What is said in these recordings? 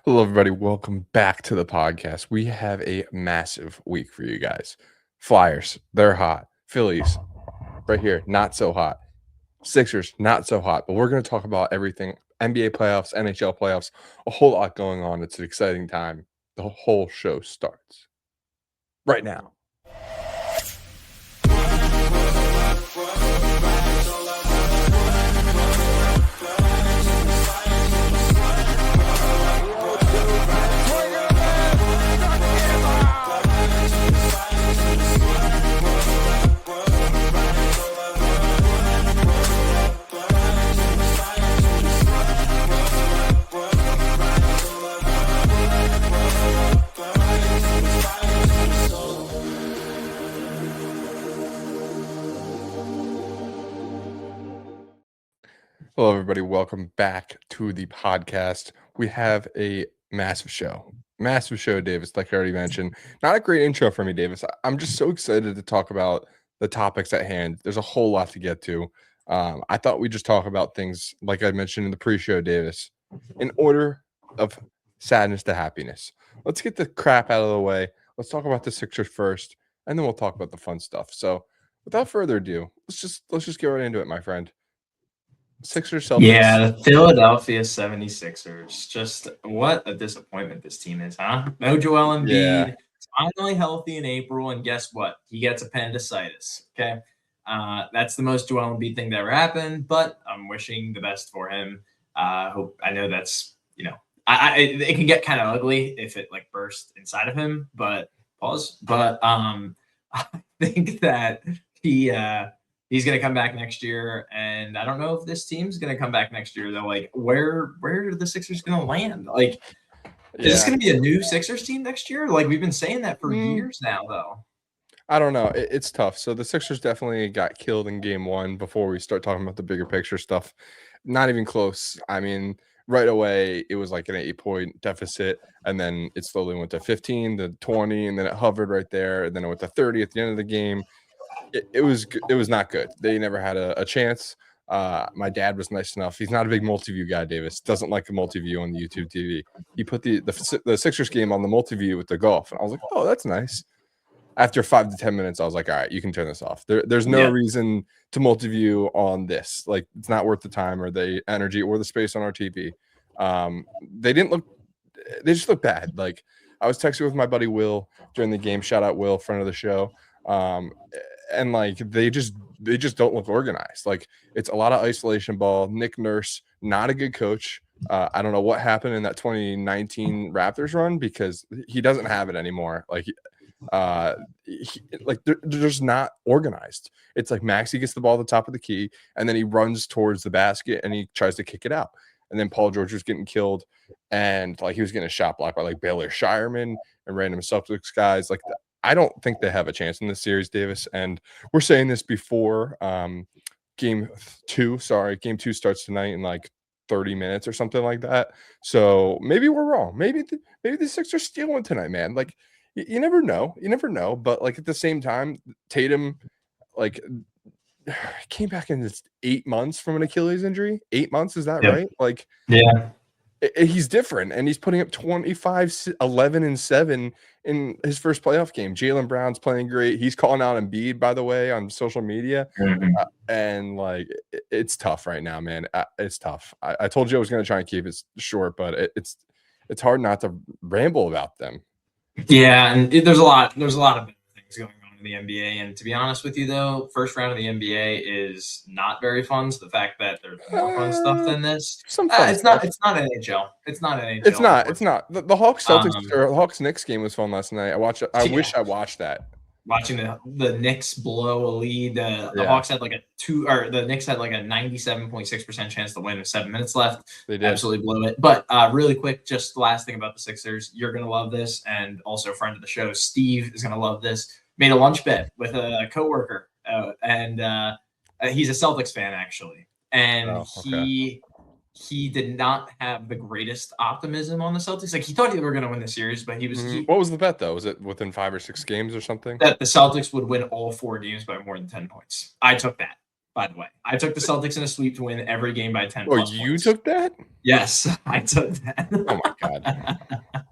Hello, everybody. Welcome back to the podcast. We have a massive week for you guys. Flyers, they're hot. Phillies, right here, not so hot. Sixers, not so hot. But we're going to talk about everything NBA playoffs, NHL playoffs, a whole lot going on. It's an exciting time. The whole show starts right now. Hello, everybody. Welcome back to the podcast. We have a massive show. Massive show, Davis, like I already mentioned. Not a great intro for me, Davis. I'm just so excited to talk about the topics at hand. There's a whole lot to get to. I thought we'd just talk about things, like I mentioned in the pre-show, Davis, in order of sadness to happiness. Let's get the crap out of the way. Let's talk about the Sixers first, and then we'll talk about the fun stuff. So without further ado, let's just get right into it, my friend. Sixers, Celtics. Yeah, the Philadelphia 76ers. Just what a disappointment this team is, huh? No Joel Embiid. Yeah. Finally healthy in April, and guess what? He gets appendicitis. Okay. That's the most Joel Embiid thing that ever happened, but I'm wishing the best for him. Hope I know that's, it can get kind of ugly if it like bursts inside of him, but pause. But I think that he's going to come back next year, and I don't know if this team's going to come back next year, though. Like, where are the Sixers going to land? Like, is this going to be a new Sixers team next year? Like, we've been saying that for years now, though. I don't know. It's tough. So the Sixers definitely got killed in game one before we start talking about the bigger picture stuff. Not even close. I mean, right away, it was like an 8-point deficit, and then it slowly went to 15, to 20, and then it hovered right there, and then it went to 30 at the end of the game. It was not good. They never had a chance. My dad was nice enough. He's not a big multi-view guy, Davis. Doesn't like a multi-view on the YouTube TV. He put the Sixers game on the multi-view with the golf, and I was like, oh, that's nice. After 5 to 10 minutes, I was like, all right, you can turn this off. There's no reason to multi-view on this. Like, it's not worth the time or the energy or the space on our TV. They just looked bad. Like, I was texting with my buddy Will during the game. Shout out Will, friend of the show. And like they just don't look organized. Like, it's a lot of isolation ball. Nick Nurse, not a good coach. I don't know what happened in that 2019 Raptors run, because he doesn't have it anymore. Like, they're just not organized. It's like Maxey gets the ball at the top of the key, and then he runs towards the basket and he tries to kick it out. And then Paul George was getting killed, and like he was getting a shot blocked by like Baylor Shireman and random Celtics guys. Like, I don't think they have a chance in this series, Davis. And we're saying this before game two starts tonight in like 30 minutes or something like that. So maybe we're wrong. Maybe the Sixers stealing tonight, man. Like, you never know. But like at the same time, Tatum like came back in this 8 months from an Achilles injury. 8 months, is that right? Like, yeah. He's different, and he's putting up 25, 11, and 7 in his first playoff game. Jaylen Brown's playing great. He's calling out Embiid, by the way, on social media. And like, it's tough right now, man. It's tough. I told you I was going to try and keep it short, but it's hard not to ramble about them. Yeah, and there's a lot of things going on in the NBA. And to be honest with you, though, first round of the NBA is not very fun. So the fact that there's more fun stuff than this, it's not NHL. It's not NHL. It's not. The Hawks Celtics or Hawks Knicks game was fun last night. I wish I watched that. Watching the Knicks blow a lead. The Hawks had like the Knicks had like a 97.6% chance to win with 7 minutes left. They did. Absolutely blew it. But really quick, just the last thing about the Sixers, you're gonna love this, and also a friend of the show, Steve, is gonna love this. Made a lunch bet with a coworker, and he's a Celtics fan actually, and he did not have the greatest optimism on the Celtics. Like, he thought they were going to win the series, but what was the bet, though? Was it within 5 or 6 games or something? That the Celtics would win all 4 games by more than 10 points. I took that. by the way. I took the Celtics in a sweep to win every game by 10 Oh, plus you points. took that? Yes, I took that. Oh my god.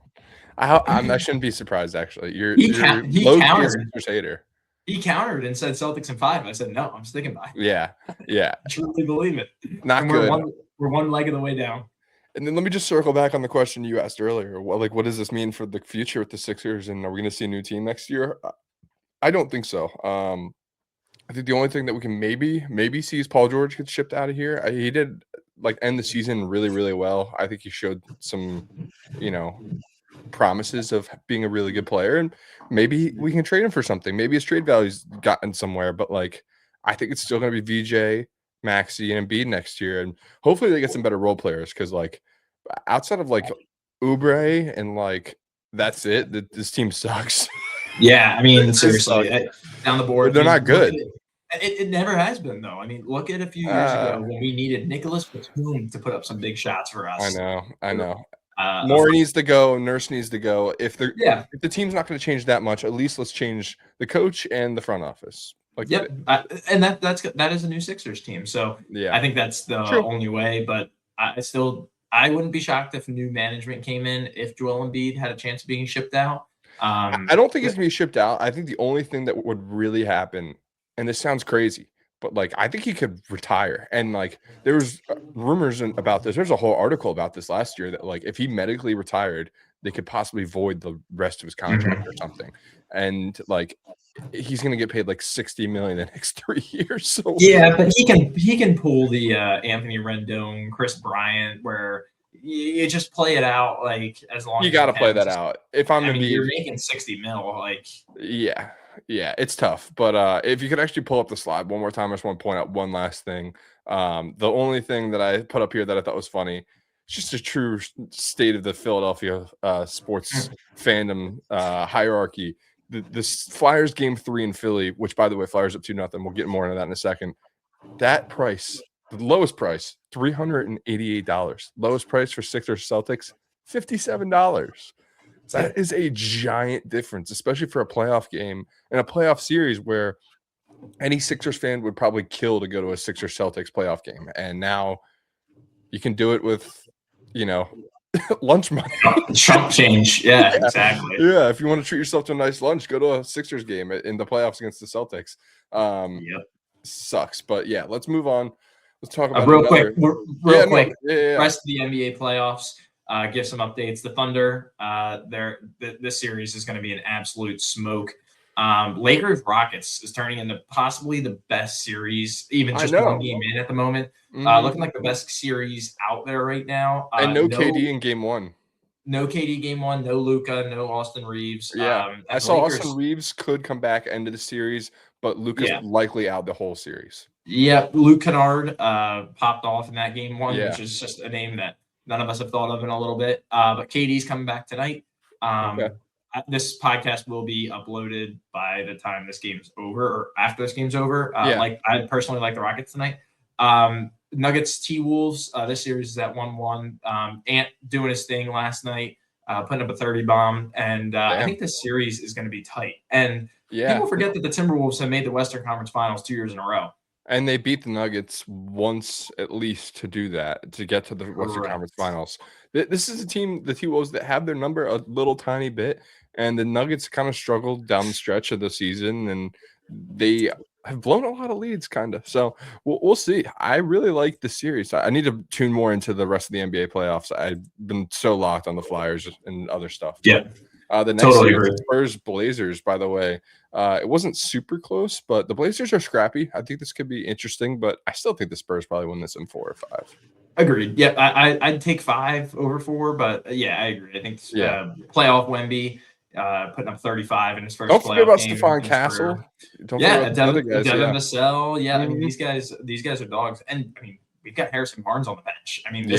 I shouldn't be surprised actually. You're He low key a countered. Sixers hater. He countered and said Celtics in 5. I said, no, I'm sticking by. Yeah. I truly believe it. Not And good. we're one leg of the way down. And then let me just circle back on the question you asked earlier. What does this mean for the future with the Sixers? And are we going to see a new team next year? I don't think so. I think the only thing that we can maybe see is Paul George get shipped out of here. He did end the season really well. I think he showed some, you know, promises of being a really good player, and maybe we can trade him for something. Maybe his trade value's gotten somewhere, but I think it's still going to be VJ, Maxey, and Embiid next year, and hopefully they get some better role players because outside of Oubre and that's it. This team sucks. Yeah, I mean, They seriously, suck. down the board. They're not good. It never has been though. I mean, look at a few years ago when we needed Nicholas Batum to put up some big shots for us. I know. Moore needs to go. Nurse needs to go. If the team's not going to change that much, at least let's change the coach and the front office. Yep, and that is a new Sixers team. So yeah, I think that's the only way. But I wouldn't be shocked if new management came in if Joel Embiid had a chance of being shipped out. I don't think he's going to be shipped out. I think the only thing that would really happen, and this sounds crazy, but I think he could retire. And there was rumors about this. There's a whole article about this last year that if he medically retired, they could possibly void the rest of his contract or something. And he's going to get paid $60 million the next 3 years. So yeah, but he can pull the Anthony Rendon, Chris Bryant, where you just play it out as long. You got to play that out. If I'm Embiid, you're making 60 mil. Yeah, it's tough. But if you could actually pull up the slide one more time, I just want to point out one last thing. The only thing that I put up here that I thought was funny, it's just a true state of the Philadelphia sports fandom hierarchy. The Flyers game 3 in Philly, which by the way, Flyers up 2-0. We'll get more into that in a second. That price, the lowest price, $388. Lowest price for Sixers Celtics, $57. That is a giant difference, especially for a playoff game and a playoff series where any Sixers fan would probably kill to go to a Sixers Celtics playoff game. And now you can do it with, lunch money. Chump change. Yeah, exactly. Yeah, if you want to treat yourself to a nice lunch, go to a Sixers game in the playoffs against the Celtics. Sucks. But yeah, let's move on. Let's talk about real quick. Yeah. Rest of the NBA playoffs. Give some updates. The Thunder, this series is going to be an absolute smoke. Lakers Rockets is turning into possibly the best series, even just one game in at the moment. Looking like the best series out there right now. And no KD in game 1. No KD game 1, no Luka, no Austin Reeves. Yeah, I saw Austin Reeves could come back into the series, but Luka's likely out the whole series. Yeah, Luke Kennard popped off in that game 1, which is just a name that none of us have thought of in a little bit. But KD's coming back tonight. This podcast will be uploaded by the time this game's over or after this game's over. I personally like the Rockets tonight. Nuggets T-Wolves. This series is at 1-1. Ant doing his thing last night, putting up a 30 bomb. And I think this series is going to be tight. And people forget that the Timberwolves have made the Western Conference Finals 2 years in a row. And they beat the Nuggets once at least to do that, to get to the Western Conference Finals. This is a team, the T-Wolves, that have their number a little tiny bit, and the Nuggets kind of struggled down the stretch of the season, and they have blown a lot of leads, kind of. So we'll see. I really like the series. I need to tune more into the rest of the NBA playoffs. I've been so locked on the Flyers and other stuff. Yeah. The next series, Spurs Blazers, by the way. It wasn't super close, but the Blazers are scrappy. I think this could be interesting, but I still think the Spurs probably win this in 4 or 5. Agreed. Yeah, I'd take 5 over 4, but yeah, I agree. I think playoff Wemby putting up 35 in his first. Don't forget about Stephon Castle. Devin Vassell. Yeah, I mean these guys are dogs, and I mean we've got Harrison Barnes on the bench. I mean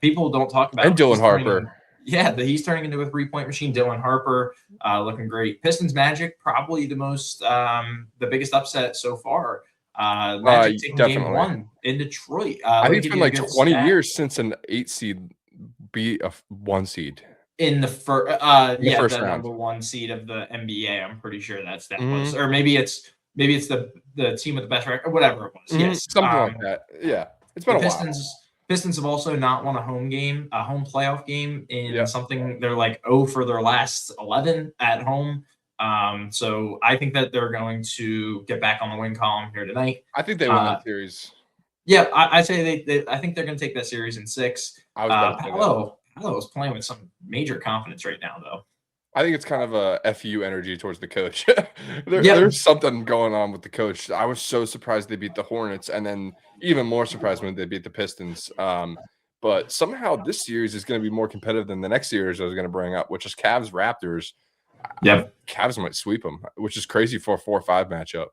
people don't talk about and Dylan Harper. He's turning into a 3-point machine. Dylan Harper looking great. Pistons Magic, probably the biggest upset so far. Magic taking game 1 in Detroit. I think it's been 20 years since an 8 seed beat a 1 seed. In the first round. Number 1 seed of the NBA. I'm pretty sure that's that close. Or maybe it's maybe it's the team with the best record or whatever it was. Yes. Something like that. Yeah. It's been The a while. Pistons have also not won a home playoff game in Yeah. something. They're like 0 for their last 11 at home. So I think that they're going to get back on the win column here tonight. I think they win that series. Yeah, I say I think they're going to take that series in 6. I was about to say that. Paolo is playing with some major confidence right now, though. I think it's kind of a FU energy towards the coach. There's something going on with the coach. I was so surprised they beat the Hornets, and then even more surprised when they beat the Pistons. But somehow this series is going to be more competitive than the next series I was going to bring up, which is Cavs Raptors. Yep, Cavs might sweep them, which is crazy for a 4-5 matchup.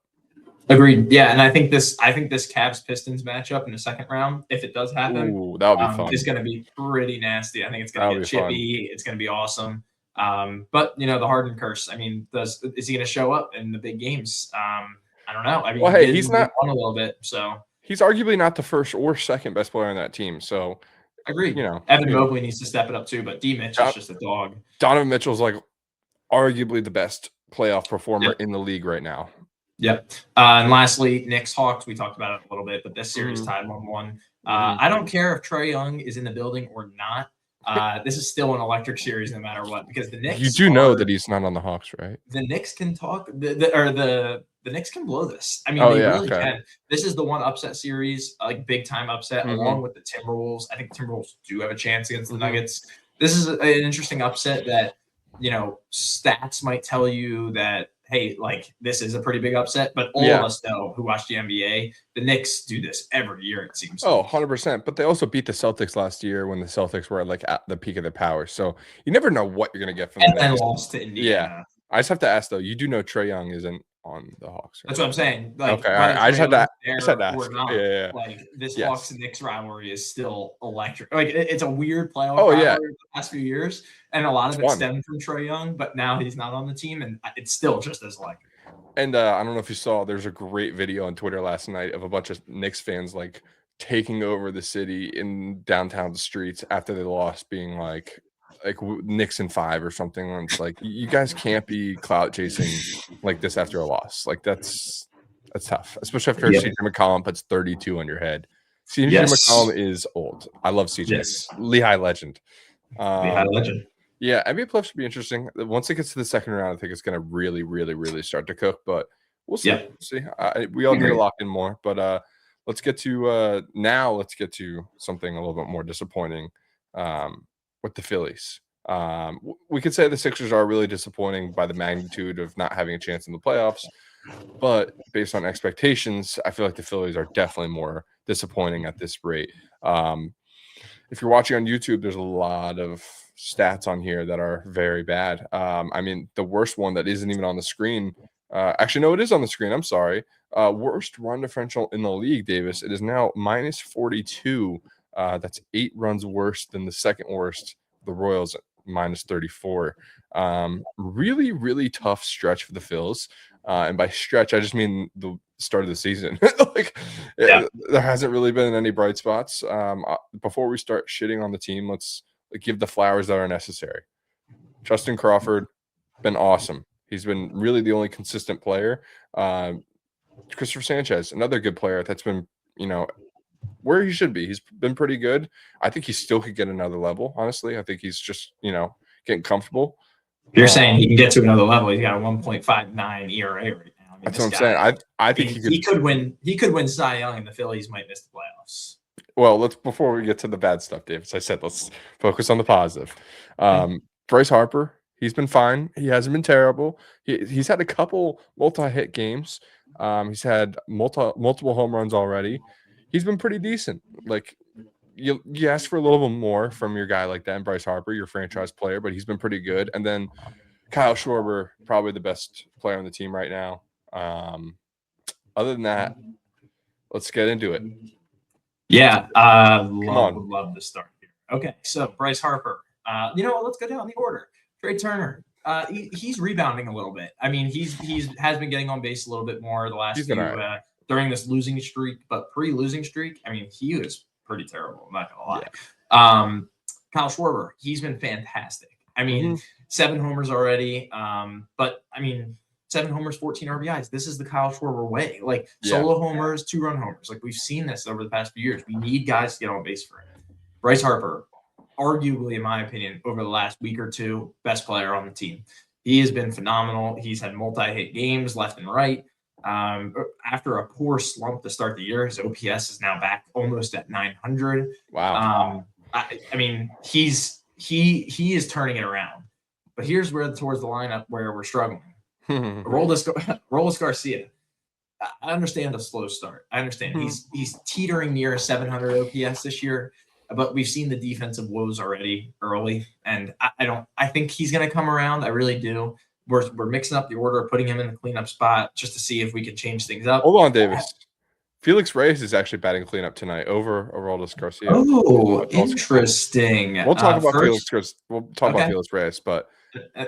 Agreed. Yeah, and I think this Cavs Pistons matchup in the second round, if it does happen, that would be fun. It's going to be pretty nasty. I think it's going to get chippy. It's going to be awesome. But the Harden curse. I mean, is he going to show up in the big games? I don't know. I mean, well, hey, he's not won a little bit, so he's arguably not the first or second best player on that team. So, agreed. Evan Mobley needs to step it up too, but D. Mitchell's just a dog. Donovan Mitchell's like arguably the best playoff performer in the league right now. Yep. And lastly, Knicks Hawks. We talked about it a little bit, but this series tied 1-1. I don't care if Trae Young is in the building or not. This is still an electric series no matter what, because the Knicks. You do know that he's not on the Hawks, right? The Knicks can talk, the Knicks can blow this. I mean, they really can. This is the one upset series, like big time upset, along with the Timberwolves. I think the Timberwolves do have a chance against the Nuggets. This is an interesting upset that stats might tell you that, hey, like this is a pretty big upset, but all of us know who watch the NBA, the Knicks do this every year, it seems. 100%. But they also beat the Celtics last year when the Celtics were like at the peak of their power. So you never know what you're going to get from them. And lost to Indiana. Yeah. I just have to ask though, you do know Trae Young isn't on the Hawks, right? That's what I'm saying. Like, okay, I just had to ask. Not, yeah. Like this Hawks and Knicks rivalry is still electric. Like it's a weird playoff rivalry the past few years, and a lot of it stemmed from Trae Young, but now he's not on the team, and it's still just as electric. And I don't know if you saw, there's a great video on Twitter last night of a bunch of Knicks fans like taking over the city in downtown streets after they lost, being like Knicks in 5 or something. And it's like, you guys can't be clout chasing like this after a loss. Like that's tough, especially after CJ McCollum puts 32 on your head. CJ McCollum is old. I love CJ. Yes. Lehigh legend. Lehigh legend. Yeah, NBA playoffs should be interesting. Once it gets to the second round, I think it's going to really, really, really start to cook. But we'll see. We'll see. We all need to lock in more. But let's get to something a little bit more disappointing with the Phillies. We could say the Sixers are really disappointing by the magnitude of not having a chance in the playoffs. But based on expectations, I feel like the Phillies are definitely more disappointing at this rate. If you're watching on YouTube, there's a lot of stats on here that are very bad. I mean, the worst one that isn't even on the screen. Actually, no, it is on the screen. I'm sorry. Worst run differential in the league, Davis. It is now minus 42. That's 8 runs worse than the second worst, the Royals, minus 34. Really, really tough stretch for the Phils. And by stretch, I just mean the start of the season. There hasn't really been any bright spots. Before we start shitting on the team, let's give the flowers that are necessary. Justin Crawford, been awesome. He's been really the only consistent player. Christopher Sanchez, another good player that's been, where he should be. He's been pretty good. I think he still could get another level, honestly. I think he's just, getting comfortable. You're saying he can get to another level. He's got a 1.59 ERA right now. I mean, that's what I'm saying. I think he could win. He could win Cy Young, and the Phillies might miss the playoffs. Well, before we get to the bad stuff, Dave, as I said, let's focus on the positive. Bryce Harper, he's been fine. He hasn't been terrible. He's had a couple multi-hit games. He's had multiple home runs already. He's been pretty decent. Like you ask for a little bit more from your guy like that, and Bryce Harper, your franchise player, but he's been pretty good. And then Kyle Schwarber, probably the best player on the team right now. Other than that, let's get into it. Yeah, would love to start here. Okay, so Bryce Harper. Let's go down the order. Trey Turner. He's rebounding a little bit. I mean, he's has been getting on base a little bit more the last few during this losing streak, but pre-losing streak, I mean, he was pretty terrible. I'm not gonna lie. Yeah. Kyle Schwarber, he's been fantastic. I mean, 7 homers already. But I mean, 7 homers, 14 RBIs. This is the Kyle Schwarber way. Like Yeah. solo homers, 2-run homers. Like we've seen this over the past few years. We need guys to get on base for him. Bryce Harper, arguably, in my opinion, over the last week or two, best player on the team. He has been phenomenal. He's had multi-hit games left and right. After a poor slump to start the year, his OPS is now back almost at 900. Wow. I mean, he is turning it around. But here's where towards the lineup where we're struggling. Aroldis Garcia. I understand a slow start. I understand he's teetering near a 700 OPS this year, but we've seen the defensive woes already early, and I think he's going to come around. I really do. We're mixing up the order, putting him in the cleanup spot just to see if we can change things up. Hold on, Davis. Felix Reyes is actually batting cleanup tonight over Aroldis Garcia. Oh, interesting. We'll talk about Felix. We'll talk about Felix Reyes, but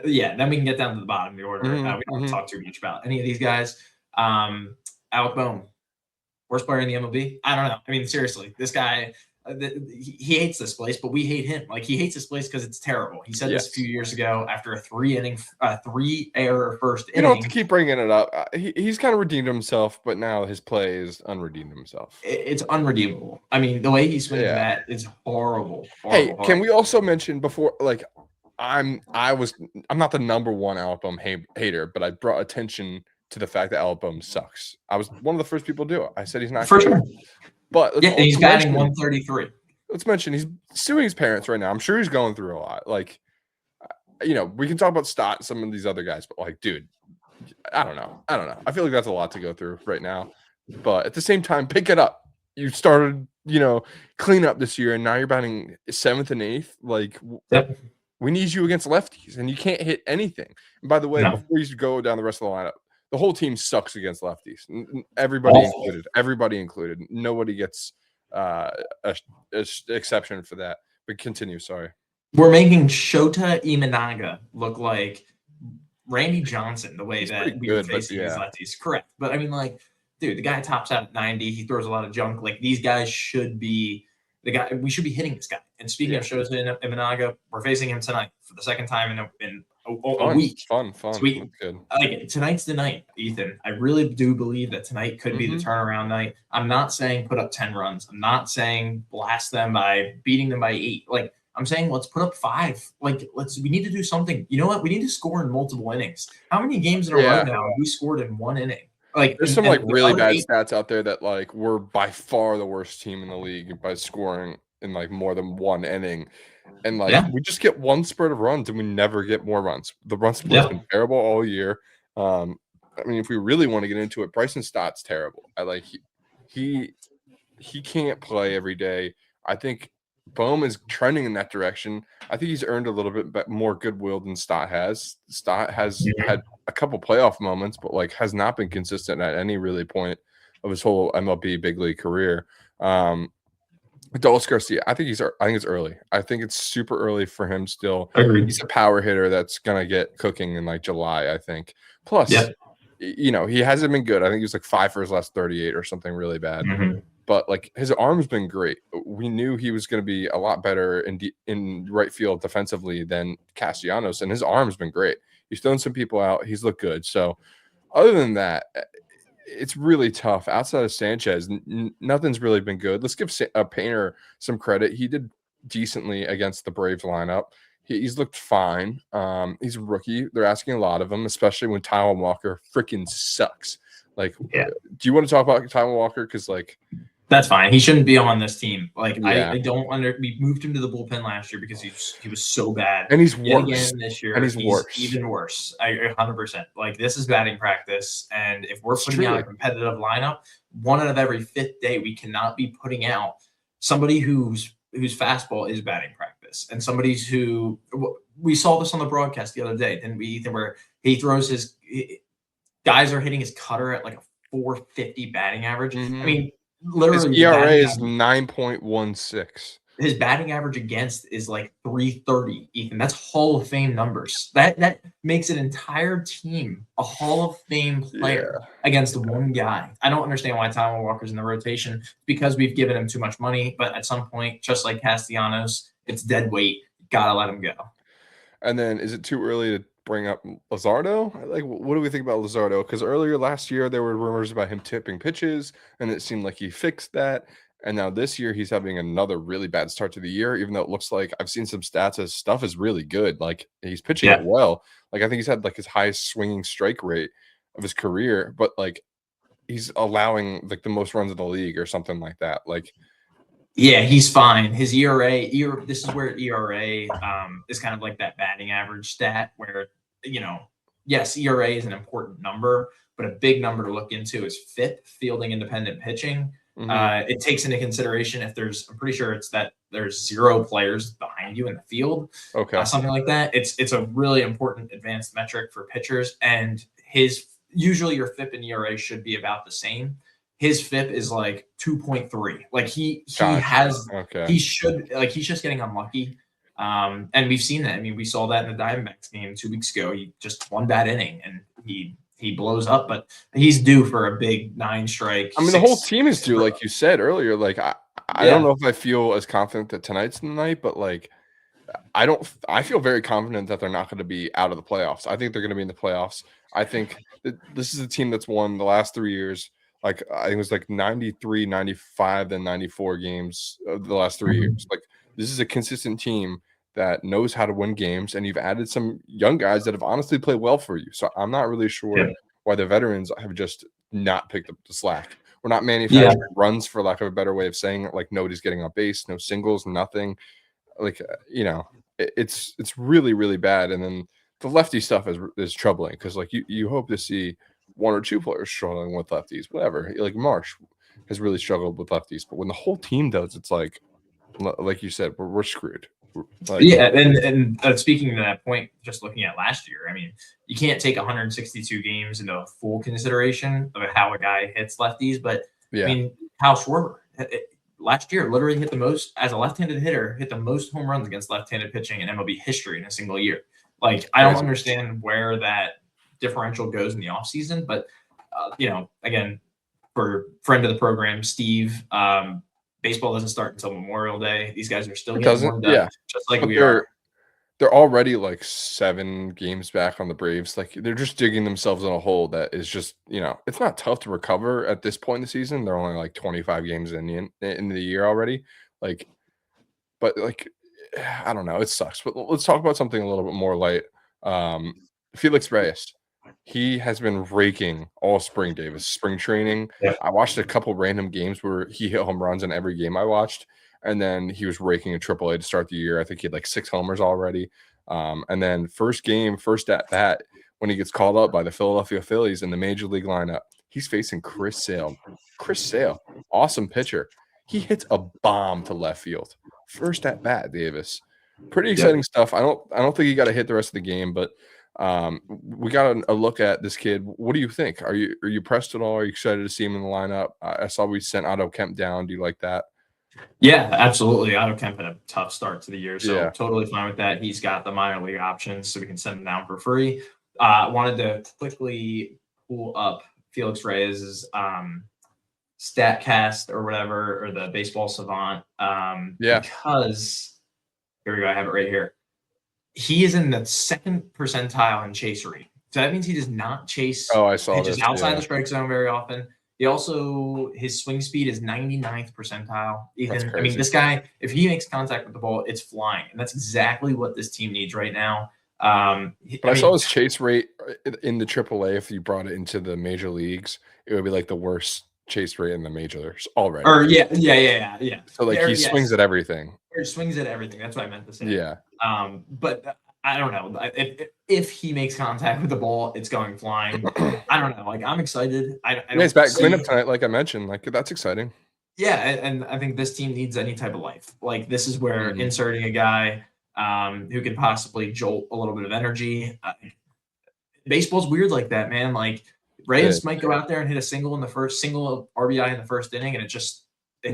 yeah, then we can get down to the bottom of the order. We don't want to talk too much about any of these guys. Alec Bohm, worst player in the MLB. I don't know. I mean, seriously, this guy. He hates this place, but we hate him. Like he hates this place because it's terrible. He said this a few years ago after a 3-error first inning. You don't have to keep bringing it up. He's kind of redeemed himself, but now his play is unredeemed himself. It's unredeemable. I mean, the way he's swinging that is horrible. Can we also mention before, like, I'm not the number one Alec Bohm hater, but I brought attention to the fact that Alec Bohm sucks. I was one of the first people to do it. I said he's not for sure. But yeah, he's batting 133. Let's mention he's suing his parents right now. I'm sure he's going through a lot. Like, we can talk about Stott and some of these other guys, but like, dude, I don't know. I feel like that's a lot to go through right now. But at the same time, pick it up. You started, clean up this year, and now you're batting 7th and 8th. Like, we need you against lefties, and you can't hit anything. And by the way, before you go down the rest of the lineup, the whole team sucks against lefties. Everybody included. Nobody gets an exception for that. But continue. Sorry. We're making Shota Imanaga look like Randy Johnson the way that we were facing these lefties. Correct. But I mean, like, dude, the guy tops out at 90. He throws a lot of junk. Like, these guys should be the guy. We should be hitting this guy. And speaking of Shota Imanaga, we're facing him tonight for the second time in a week. Fun. So good. Like, tonight's the night, Ethan. I really do believe that tonight could be the turnaround night. I'm not saying put up 10 runs. I'm not saying blast them by beating them by 8. Like, I'm saying let's put up 5. Like, we need to do something. You know what? We need to score in multiple innings. How many games in a row now have we scored in one inning? Like, there's some really bad stats out there that like we're by far the worst team in the league by scoring in like more than one inning. And like we just get one spurt of runs and we never get more runs. The run split's been terrible all year. I mean, if we really want to get into it, Bryson Stott's terrible. He can't play every day. I think Bohm is trending in that direction. I think he's earned a little bit more goodwill than Stott has. Stott has had a couple playoff moments, but like has not been consistent at any really point of his whole MLB big league career. Adolis Garcia, I think it's early. I think it's super early for him still. Agreed. He's a power hitter that's gonna get cooking in like July, I think. Plus, he hasn't been good. I think he was like 5 for his last 38 or something really bad. But like his arm's been great. We knew he was going to be a lot better in right field defensively than Castellanos, and his arm's been great. He's thrown some people out. He's looked good. So other than that, it's really tough. Outside of Sanchez, nothing's really been good. Let's give Painter some credit. He did decently against the Braves lineup. He's looked fine. He's a rookie. They're asking a lot of him, especially when Taijuan Walker freaking sucks. Like, do you want to talk about Taijuan Walker? Because like, that's fine. He shouldn't be on this team. Like, I don't we moved him to the bullpen last year because he was so bad. And he's worse. Again this year, and he's worse. Even worse. 100%. Like, this is batting practice. And if we're putting out a competitive lineup, 1 out of every 5th day, we cannot be putting out somebody whose fastball is batting practice. And somebody's who we saw this on the broadcast the other day, didn't we, Ethan, where he throws guys are hitting his cutter at like a 450 batting average. I mean, literally, his ERA is 9.16. His batting average against is like 330, Ethan. That's Hall of Fame numbers. That makes an entire team a Hall of Fame player against one guy. I don't understand why Taijuan Walker's in the rotation. Because we've given him too much money, but at some point, just like Castellanos, it's dead weight. You gotta let him go. And then, is it too early to bring up Luzardo. Like, what do we think about Luzardo? Because earlier last year there were rumors about him tipping pitches, and it seemed like he fixed that. And now this year he's having another really bad start to the year, even though it looks like I've seen some stats. His stuff is really good. Like he's pitching it Yeah. well. Like I think he's had like his highest swinging strike rate of his career, but like he's allowing like the most runs in the league or something like that. Like, Yeah, he's fine. His ERA, this is where ERA is kind of like that batting average stat where, yes, ERA is an important number, but a big number to look into is FIP, fielding independent pitching. It takes into consideration if I'm pretty sure it's that there's 0 players behind you in the field, okay, something like that. It's a really important advanced metric for pitchers, and usually your FIP and ERA should be about the same. His FIP is like 2.3. Like he he's just getting unlucky. And we've seen that. I mean, we saw that in the Diamondbacks game 2 weeks ago. He just one bad inning and he blows up, but he's due for a big 9 strike. I mean, the whole team is due, like you said earlier. Like I don't know if I feel as confident that tonight's the night, but like I feel very confident that they're not going to be out of the playoffs. I think they're going to be in the playoffs. I think that this is a team that's won the last 3 years. Like I think it was like 93, 95, then 94 games the last 3 years. Like this is a consistent team that knows how to win games, and you've added some young guys that have honestly played well for you. So I'm not really sure why the veterans have just not picked up the slack. We're not manufacturing runs, for lack of a better way of saying it. Like nobody's getting on base, no singles, nothing. Like it's really, really bad. And then the lefty stuff is troubling because like you hope to see 1 or 2 players struggling with lefties, whatever. Like Marsh has really struggled with lefties, but when the whole team does, it's like you said, we're screwed. Like, and speaking to that point, just looking at last year, I mean, you can't take 162 games into full consideration of how a guy hits lefties, but I mean, Kyle Schwarber last year literally hit the most as a left-handed hitter, hit the most home runs against left-handed pitching in MLB history in a single year. Like, I don't understand where that differential goes in the offseason, but again, for friend of the program, Steve, baseball doesn't start until Memorial Day. These guys are still getting warmed up, just like we are. They're already like 7 games back on the Braves. Like they're just digging themselves in a hole that is just, it's not tough to recover at this point in the season. They're only like 25 games in the year already. Like, but like, I don't know. It sucks. But let's talk about something a little bit more light. Felix Reyes. He has been raking all spring, Davis. Spring training. Yeah. I watched a couple random games where he hit home runs in every game I watched. And then he was raking in AAA to start the year. I think he had like 6 homers already. And then first at bat, when he gets called up by the Philadelphia Phillies in the major league lineup, he's facing Chris Sale. Chris Sale, awesome pitcher. He hits a bomb to left field. First at bat, Davis. Pretty exciting stuff. I don't think he got to hit the rest of the game, but we got a look at this kid. What do you think? Are you pressed at all? Are you excited to see him in the lineup? I saw we sent Otto Kemp down. Do you like that? Yeah, absolutely. Otto Kemp had a tough start to the year, so totally fine with that. He's got the minor league options, so we can send him down for free. I wanted to quickly pull up Felix Reyes' StatCast or whatever, or the Baseball Savant, because here we go. I have it right here. He is in the 2nd percentile in chase rate. So that means he does not chase pitches outside the strike zone very often. He also, his swing speed is 99th percentile. Even, I mean, this guy, if he makes contact with the ball, it's flying. And that's exactly what this team needs right now. I saw his chase rate in the AAA. If you brought it into the major leagues, it would be like the worst chase rate in the majors already. Or yeah. So like he swings at everything. Or swings at everything. That's what I meant to say. Yeah. But I don't know. If he makes contact with the ball, it's going flying. I don't know. Like, I'm excited. He's back cleanup tonight, like I mentioned. Like, that's exciting. Yeah, and I think this team needs any type of life. Like, this is where inserting a guy who could possibly jolt a little bit of energy. Baseball's weird like that, man. Like, Reyes might go out there and hit a single RBI in the first inning, and it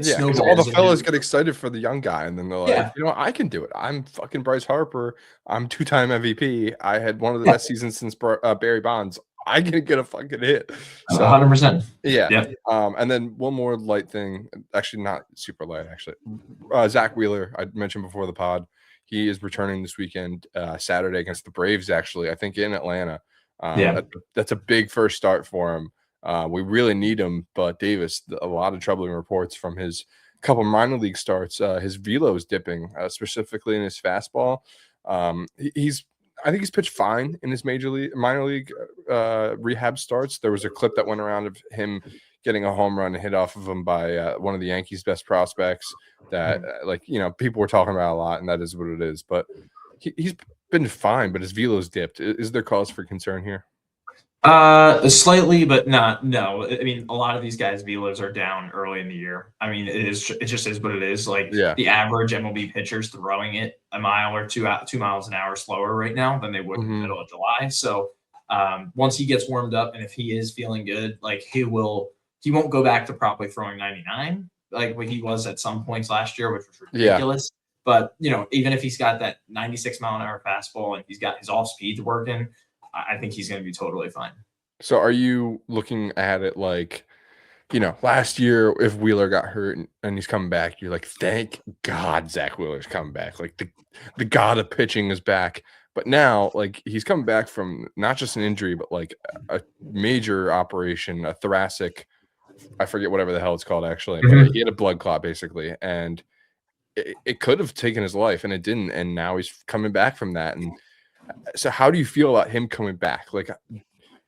snowballs. All the fellas get excited for the young guy, and then they're like, I can do it. I'm fucking Bryce Harper. I'm 2-time MVP. I had one of the best seasons since Barry Bonds. I can get a fucking hit. So, 100%. Yeah. And then one more light thing. Actually, not super light, actually. Zach Wheeler, I mentioned before the pod. He is returning this weekend, Saturday against the Braves, actually, I think in Atlanta. Yeah. That's a big first start for him. We really need him, but Davis, a lot of troubling reports from his couple minor league starts. His velo is dipping, specifically in his fastball. He's I think he's pitched fine in his minor league rehab starts. There was a clip that went around of him getting a home run hit off of him by one of the Yankees' best prospects. That people were talking about a lot, and that is what it is. But he's been fine, but his velo's dipped. Is there cause for concern here? Slightly, but not. No, I mean, a lot of these guys' velos are down early in the year. I mean, it just is what it is. Like Yeah. the average MLB pitcher's throwing it a mile or 2 miles an hour slower right now than they would in the middle of July. So once he gets warmed up, and if he is feeling good, like he won't go back to probably throwing 99 like what he was at some points last year, which was ridiculous. Yeah. But even if he's got that 96-mile-an-hour fastball and he's got his off speed working, I think he's going to be totally fine. So are you looking at it like, last year if Wheeler got hurt and he's coming back, you're like, thank God Zach Wheeler's coming back. Like the god of pitching is back. But now, like, he's coming back from not just an injury, but like a major operation, a thoracic, I forget whatever the hell it's called actually, but he had a blood clot basically, and it could have taken his life, and it didn't. And now he's coming back from that. And so how do you feel about him coming back? Like,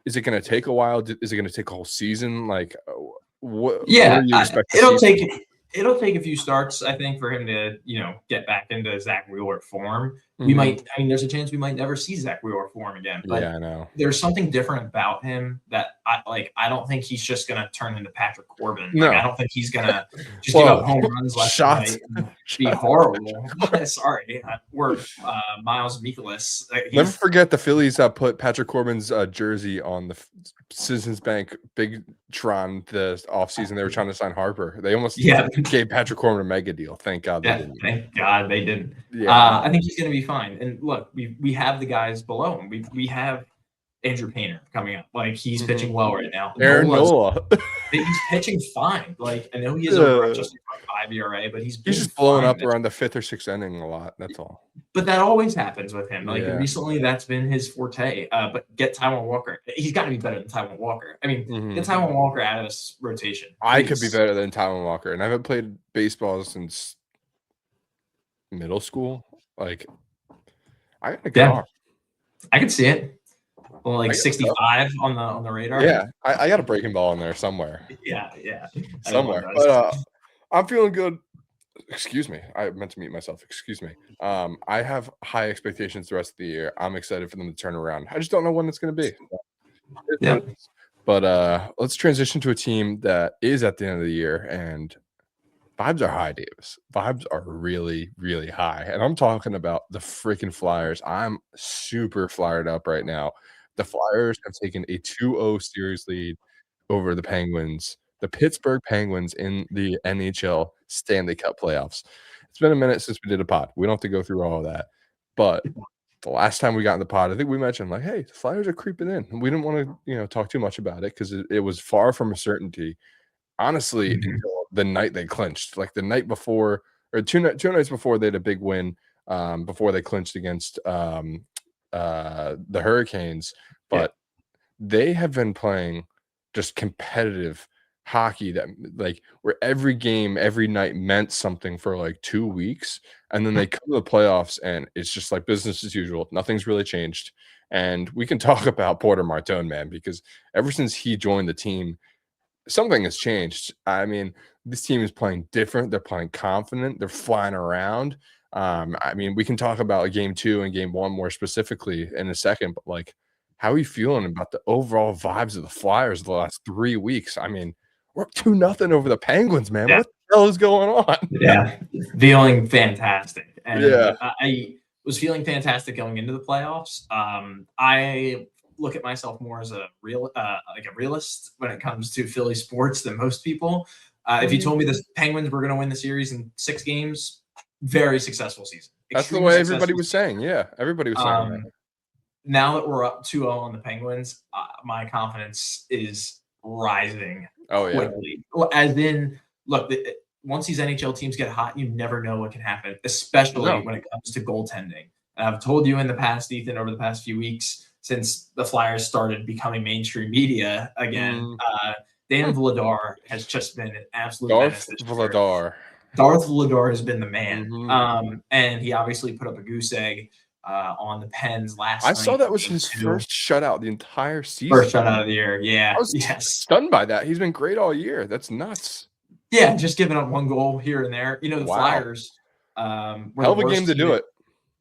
is it going to take a while? Is it going to take a whole season? Like, what do you expect? It'll take a few starts, I think, for him to get back into Zach Wheeler form. There's a chance we might never see Zach Wheeler form again. But yeah, I know. There's something different about him that I don't think he's just gonna turn into Patrick Corbin. No. Like, I don't think he's gonna just give up home runs left and right and be horrible. Sorry, we're Miles Mikolas. Never forget the Phillies put Patrick Corbin's jersey on the Citizens Bank Big Tron the offseason. They were trying to sign Harper. They almost gave Patrick Corbin a mega deal. Thank God they didn't. Thank God they didn't. Yeah. I think he's going to be fine. And look, we have the guys below him. We have Andrew Painter coming up. Like, he's pitching well right now. Aaron Nola. He's pitching fine. Like, I know he is over just a 5 ERA, but he's just blowing up around the 5th or 6th inning a lot. That's all. But that always happens with him. Like, recently, that's been his forte. But get Taijuan Walker. He's got to be better than Taijuan Walker. I mean, get Taijuan Walker out of this rotation. Please. I could be better than Taijuan Walker, and I haven't played baseball since middle school. Like, I got a car. I can see it. Well, like 65 on the radar. Yeah, I got a breaking ball in there somewhere. Yeah, somewhere. But I'm feeling good. Excuse me. I meant to mute myself. Excuse me. I have high expectations the rest of the year. I'm excited for them to turn around. I just don't know when it's going to be. Yeah. But let's transition to a team that is at the end of the year, and vibes are high, Davis. Vibes are really, really high. And I'm talking about the freaking Flyers. I'm super fired up right now. The Flyers have taken a 2-0 series lead over the Penguins, the Pittsburgh Penguins, in the NHL Stanley Cup playoffs. It's been a minute since we did a pod. We don't have to go through all of that. But the last time we got in the pod, I think we mentioned, like, hey, the Flyers are creeping in. We didn't want to, talk too much about it because it was far from a certainty. Honestly, until the night they clinched, like the night before, or two nights before, they had a big win before they clinched against the Hurricanes. But they have been playing just competitive hockey that, like, where every game, every night meant something for like 2 weeks, and then they come to the playoffs and it's just like business as usual. Nothing's really changed. And we can talk about Porter Martone, man, because ever since he joined the team, something has changed. I mean, this team is playing different. They're playing confident. They're flying around. We can talk about game 2 and game 1 more specifically in a second, but like, how are you feeling about the overall vibes of the Flyers the last 3 weeks? I mean, we're up 2-0 over the Penguins, man. What the hell is going on? Yeah, feeling fantastic. And I was feeling fantastic going into the playoffs. I look at myself more as a realist when it comes to Philly sports than most people. If you told me the Penguins were going to win the series in 6 games, very successful season. That's the way everybody was saying. Yeah, everybody was saying that. Now that we're up 2-0 on the Penguins, my confidence is rising quickly. As in, look, once these NHL teams get hot, you never know what can happen, especially No. when it comes to goaltending. And I've told you in the past, Ethan, over the past few weeks, since the Flyers started becoming mainstream media again, Mm, Dan hmm. Vladar has just been an absolute menace Darth this year. Vladar. Darth Vladar has been the man, Mhm. and he obviously put up a goose egg on the Pens I last saw night that in was Game his 2. first shutout the entire First season. shutout of the year. I Yeah. was Yes. stunned by that. He's been great all year. That's nuts. Yeah. Just giving up one goal here and there. The Wow. Flyers were Hell the of a game worst to team. do it.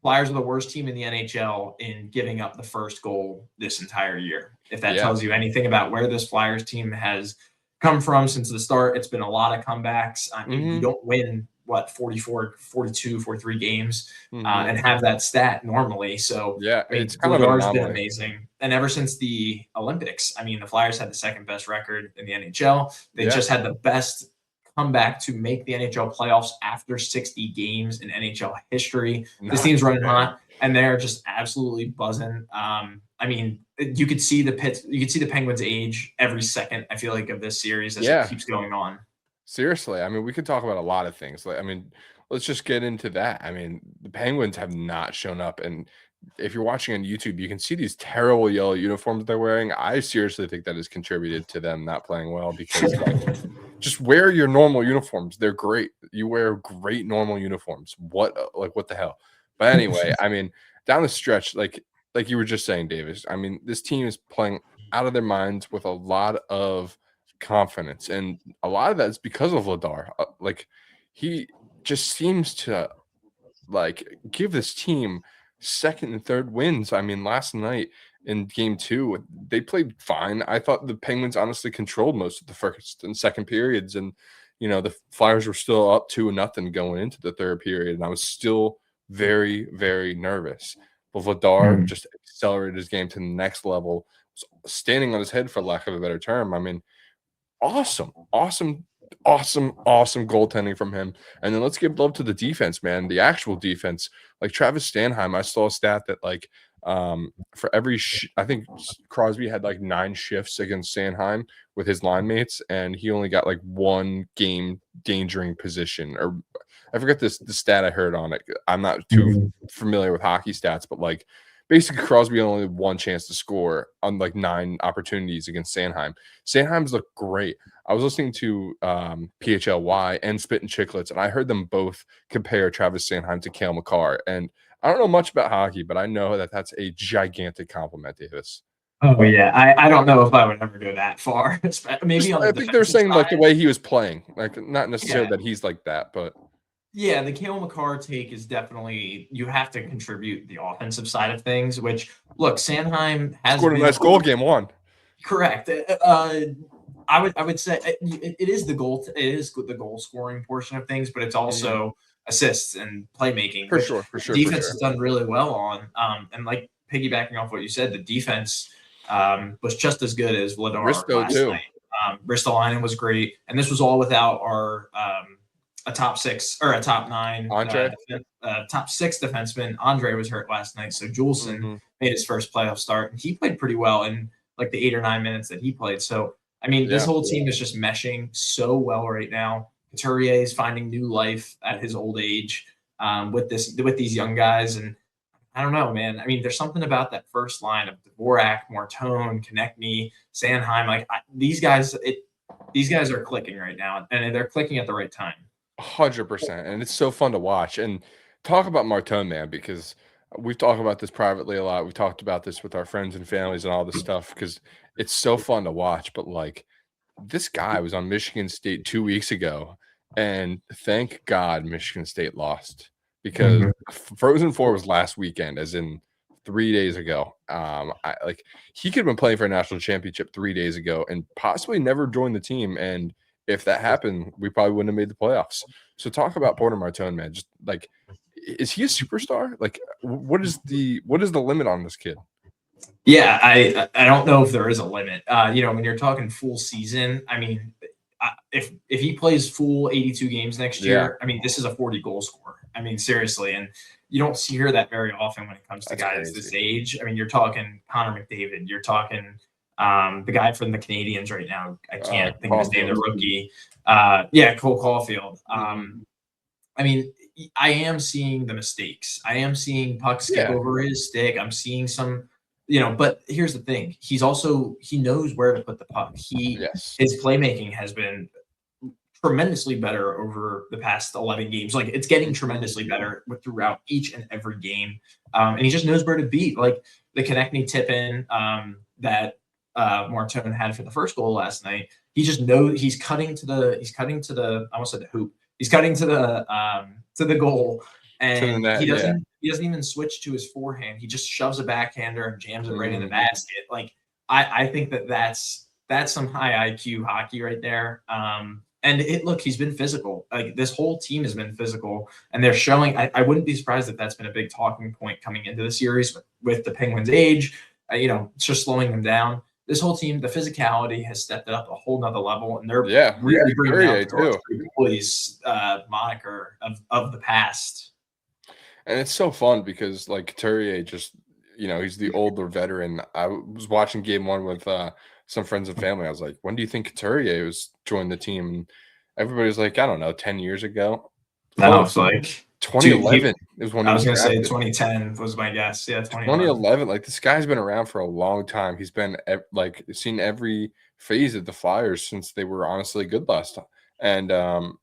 Flyers are the worst team in the NHL in giving up the first goal this entire year. If that Yeah. tells you anything about where this Flyers team has come from since the start, it's been a lot of comebacks. I mean, you Mhm. don't win, 44, 42, 43 games Mhm. and have that stat normally. So, Yeah, I it's mean, kind of an Vladar's been anomaly. amazing. And ever since the Olympics, I mean, the Flyers had the second best record in the NHL. They Yeah. just had the best comeback to make the NHL playoffs after 60 games in NHL history. This Not team's too running bad. hot, and they're just absolutely buzzing. I mean, you could see the Penguins age every second. I feel like of this series as it Yeah. keeps going on. Seriously, I mean, we could talk about a lot of things. Like, I mean, let's just get into that. I mean, the Penguins have not shown up, and if you're watching on YouTube, you can see these terrible yellow uniforms they're wearing. I seriously think that has contributed to them not playing well because, like, just wear your normal uniforms. They're great. You wear great normal uniforms. What the hell? But anyway, I mean, down the stretch, like you were just saying, Davis. I mean, this team is playing out of their minds with a lot of confidence, and a lot of that is because of Ladar. Like, he just seems to give this team second and third wins. I mean, last night in game 2, they played fine. I thought the Penguins honestly controlled most of the first and second periods, and the Flyers were still up 2-0 going into the third period, and I was still very, very nervous. But Vladar Mhm. just accelerated his game to the next level, standing on his head for lack of a better term. I mean, awesome, awesome, awesome, awesome goaltending from him. And then let's give love to the defense, man. The actual defense, like Travis Stanheim. I saw a stat that for every I think Crosby had like 9 shifts against Sanheim with his line mates, and he only got like 1 game endangering position. Or I forget the stat I heard on it. I'm not too Mhm. familiar with hockey stats, but like basically Crosby only had 1 chance to score on like 9 opportunities against Sanheim. Sanheim's looked great. I was listening to PHLY and Spit and Chicklets, and I heard them both compare Travis Sanheim to Cale Makar. And I don't know much about hockey, but I know that that's a gigantic compliment, Davis. Oh yeah, I don't know if I would ever go that far. Maybe Just, on the I think they're defensive saying like the side. way he was playing, like not necessarily Yeah, that he's like that, but yeah. The Kale McCarr take is definitely you have to contribute the offensive side of things. Which look, Sanheim has scored a been nice goal game 1. correct. I would say it is the goal. It is the goal scoring portion of things, but it's Mhm. also assists and playmaking, For which sure, for the sure, for defense sure. has done really well on. And like piggybacking off what you said, the defense was just as good as Vladar Risto last too. night. Ristolainen was great, and this was all without our a top 6 or a top 9 Andre. top 6 defenseman. Andre was hurt last night, so Juleson Mhm. made his first playoff start, and he played pretty well in like the 8 or 9 minutes that he played. So I mean, this Yeah. whole team is just meshing so well right now. Couturier is finding new life at his old age with these young guys, and I don't know, man. I mean, there's something about that first line of Dvorak, Mortone, Konechny, Sanheim. These guys are clicking right now, and they're clicking at the right time. 100%, and it's so fun to watch. And talk about Martone, man, because we've talked about this privately a lot. We've talked about this with our friends and families and all this stuff because it's so fun to watch. But like, this guy was on Michigan State 2 weeks ago, and thank God Michigan State lost because Mhm. Frozen Four was last weekend, as in 3 days ago. He could have been playing for a national championship 3 days ago and possibly never joined the team. And if that happened, we probably wouldn't have made the playoffs. So talk about Porter Martone, man. Just like, is he a superstar? Like, what is the limit on this kid? Yeah, I don't know if there is a limit. When you're talking full season, I mean, if he plays full 82 games next Yeah, year, I mean, this is a 40 goal scorer. I mean, seriously, and you don't hear that very often when it comes to that's guys this crazy. age. I mean, you're talking Connor McDavid, you're talking The guy from the Canadians right now, I can't think of his name. The Caulfield. rookie. Yeah, Cole Caulfield. I mean, I am seeing the mistakes. I am seeing pucks skip Yeah. over his stick. I'm seeing some, but here's the thing. He knows where to put the puck. Yes. His playmaking has been tremendously better over the past 11 games. Like, it's getting tremendously better throughout each and every game. And he just knows where to be. Like the Konechny tip in that Martone had for the first goal last night. He just knows he's cutting to the I almost said the hoop. He's cutting to the goal, To the and net, yeah. he doesn't even switch to his forehand. He just shoves a backhander and jams it right in the Mhm. basket. Like, I think that's some high IQ hockey right there. And look, he's been physical. Like, this whole team has been physical, and they're showing. I wouldn't be surprised if that's been a big talking point coming into the series with the Penguins' age. It's just slowing them down. This whole team, the physicality has stepped it up a whole nother level, and they're really bringing out the Couturier, North Phillies moniker of the past. and it's so fun because like Couturier just, he's the older veteran. I was watching game one with some friends and family. I was like, when do you think Couturier was joined the team? And everybody's like, I don't know, 10 years ago. No, it's like 2011 is when I he was was gonna say drafted. 2010 was my guess. Yeah, 2011. 2011, like this guy's been around for a long time. He's been like seen every phase of the Flyers since they were honestly good last time. And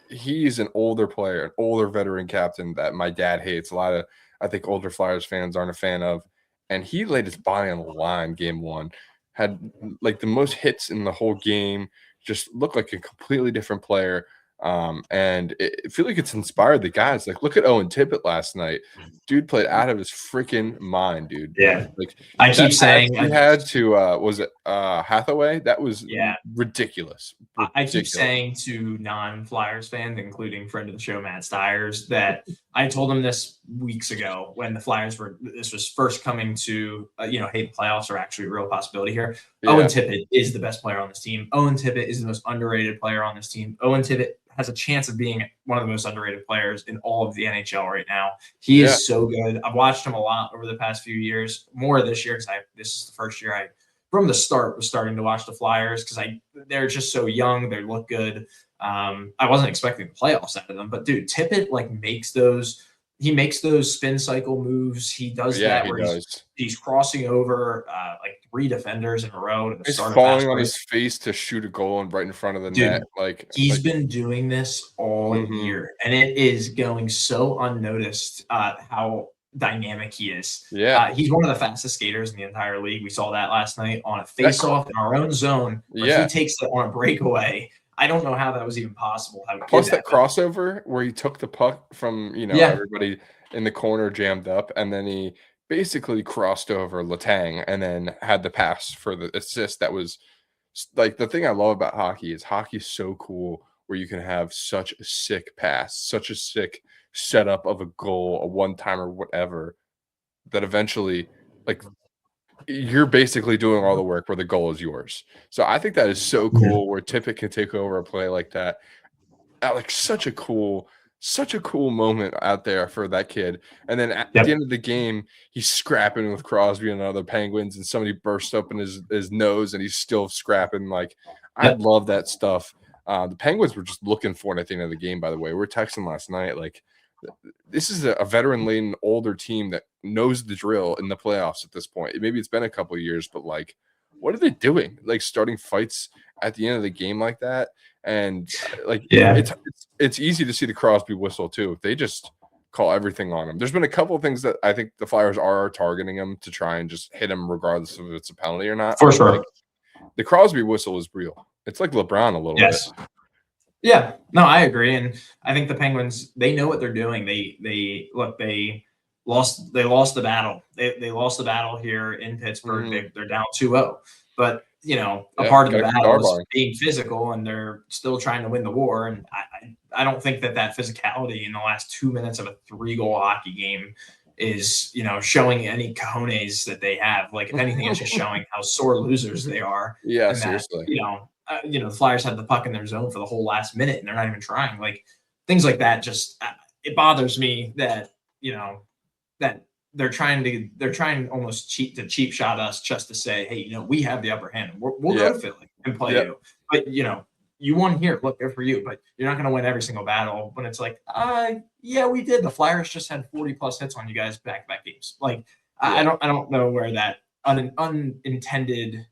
he's an older player, an older veteran captain that my dad hates. A lot of, I think, older Flyers fans aren't a fan of. And he laid his body on the line game one, had like the most hits in the whole game, just looked like a completely different player. And I feel like it's inspired the guys. Like, look at Owen Tippett last night. Dude played out of his freaking mind, dude. Yeah. Like I that keep saying pass he had to was it Hathaway? That was Yeah. ridiculous. I keep Ridiculous. saying to non-Flyers fans, including friend of the show Matt Stiers, that I told him this weeks ago when the Flyers this was first coming to, hey, the playoffs are actually a real possibility here. Owen Yeah. Tippett is the best player on this team. Owen Tippett is the most underrated player on this team. Owen Tippett has a chance of being one of the most underrated players in all of the NHL right now. He is so good. I've watched him a lot over the past few years, more this year because this is the first year I from the start was starting to watch the Flyers because they're just so young. They look good. I wasn't expecting the playoffs out of them, but dude, Tippett makes those spin cycle moves. He does that where he's crossing over like 3 defenders in a row to the He's start of falling fast on break. his face to shoot a goal and right in front of the Dude, net. He's been doing this all year, and it is going so unnoticed how dynamic he is. Yeah. He's one of the fastest skaters in the entire league. We saw that last night on a face-off in our own zone where he takes it on a breakaway. I don't know how that was even possible. Plus that crossover where he took the puck from, everybody in the corner jammed up, and then he basically crossed over Letang and then had the pass for the assist. That was like the thing I love about hockey is hockey's so cool where you can have such a sick pass, such a sick setup of a goal, a one-timer, whatever, that eventually, like, you're basically doing all the work where the goal is yours. So I think that is so cool where Tippett can take over a play like that. Like such a cool moment out there for that kid. And then at the end of the game, he's scrapping with Crosby and other Penguins, and somebody bursts open his nose, and he's still scrapping. Like, I love that stuff. The Penguins were just looking for it at the end of the game. By the way, we were texting last night. Like, this is a veteran-laden, older team that knows the drill in the playoffs at this point. Maybe it's been a couple of years, but like, what are they doing? Like starting fights at the end of the game like that. And it's easy to see the Crosby whistle too. They just call everything on him. There's been a couple of things that I think the Flyers are targeting him to try and just hit him regardless of if it's a penalty or not. For sure. Like, the Crosby whistle is real. It's like LeBron a little bit. Yeah, no, I agree. And I think the Penguins, they know what they're doing. They lost the battle. They lost the battle here in Pittsburgh. They're down 2-0. But, a part of the battle is being physical, and they're still trying to win the war. And I don't think that physicality in the last 2 minutes of a 3-goal hockey game is, showing any cojones that they have. Like, if anything, it's just showing how sore losers they are. Yeah, and seriously. The Flyers had the puck in their zone for the whole last minute, and they're not even trying. Like, things like that just it bothers me that that they're trying almost cheap shot us just to say, hey, we have the upper hand. We'll go to Philly and play you. But you won here. Look, good for you. But you're not going to win every single battle. When it's like, yeah, we did. The Flyers just had 40+ hits on you guys back-to-back games. Like, I don't know where that unintended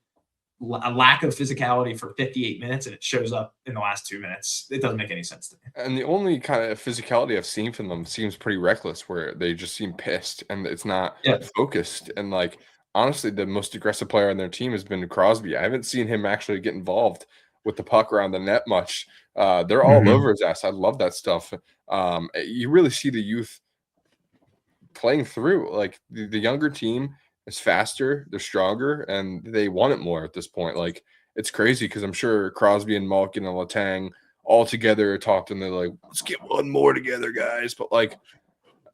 a lack of physicality for 58 minutes and it shows up in the last 2 minutes. It doesn't make any sense to me. And the only kind of physicality I've seen from them seems pretty reckless, where they just seem pissed and it's not focused. And like, honestly, the most aggressive player on their team has been Crosby. I haven't seen him actually get involved with the puck around the net much. They're all over his ass. I love that stuff. You really see the youth playing through. Like the younger team is faster, they're stronger, and they want it more at this point. Like, it's crazy because I'm sure Crosby and Malkin and Letang all together talked and they're like, let's get one more together, guys. But like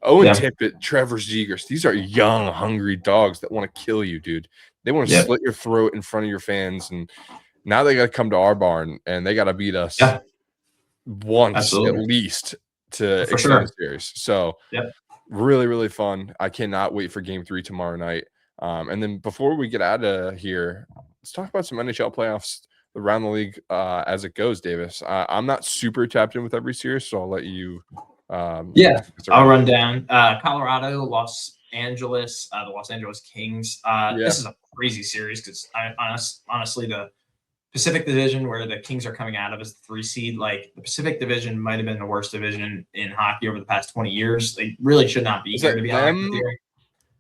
Owen Tippett, Trevor Zegers, these are young, hungry dogs that want to kill you, dude. They want to slit your throat in front of your fans. And now they got to come to our barn and they got to beat us once at least to extend the series. So really, really fun. I cannot wait for game 3 tomorrow night. And then before we get out of here, let's talk about some NHL playoffs around the league as it goes, Davis. I'm not super tapped in with every series, so I'll let you. I'll run down. Colorado, Los Angeles, the Los Angeles Kings. This is a crazy series because honestly, the Pacific Division, where the Kings are coming out of, is the 3 seed. Like, the Pacific Division might have been the worst division in hockey over the past 20 years. They really should not be here, to be honest with you.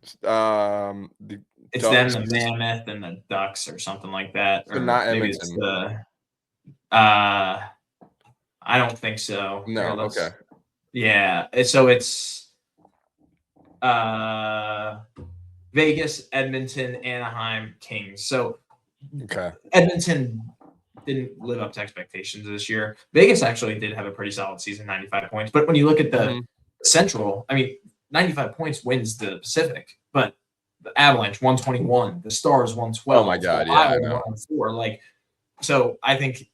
It's Ducks. Them, the Mammoth, and the Ducks, or something like that. So not Edmonton. I don't think so. No, okay. Yeah, so it's Vegas, Edmonton, Anaheim, Kings. So Edmonton didn't live up to expectations this year. Vegas actually did have a pretty solid season, 95 points. But when you look at the Central, I mean, 95 points wins the Pacific, but the Avalanche 121, the Stars 112. Oh my God, yeah, I know. 104. Like, so I think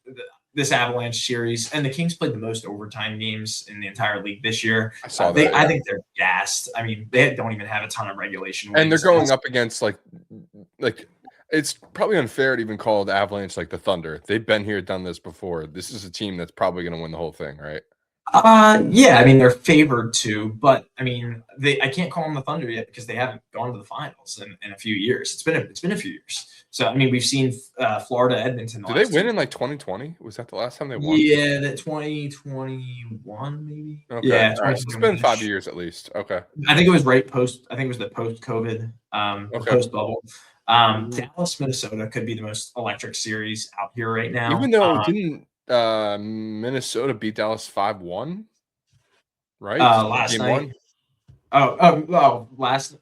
this Avalanche series, and the Kings played the most overtime games in the entire league this year. I saw that. I think they're gassed. I mean, they don't even have a ton of regulation wins. And they're going up against like it's probably unfair to even call the Avalanche like the Thunder. They've been here, done this before. This is a team that's probably going to win the whole thing, right? Yeah, I mean, they're favored to, but I mean, I can't call them the Thunder yet because they haven't gone to the finals in a few years. It's been a few years. So I mean, we've seen Florida, Edmonton. Did they win in like 2020? Was that the last time they won? Yeah, that 2021 maybe. Okay. Yeah, right. It's been 5 years at least. Okay. I think it was right post. I think it was the post-COVID, post bubble. Dallas, Minnesota could be the most electric series out here right now. Even though didn't Minnesota beat Dallas 5-1, right? Last game night. 1. Last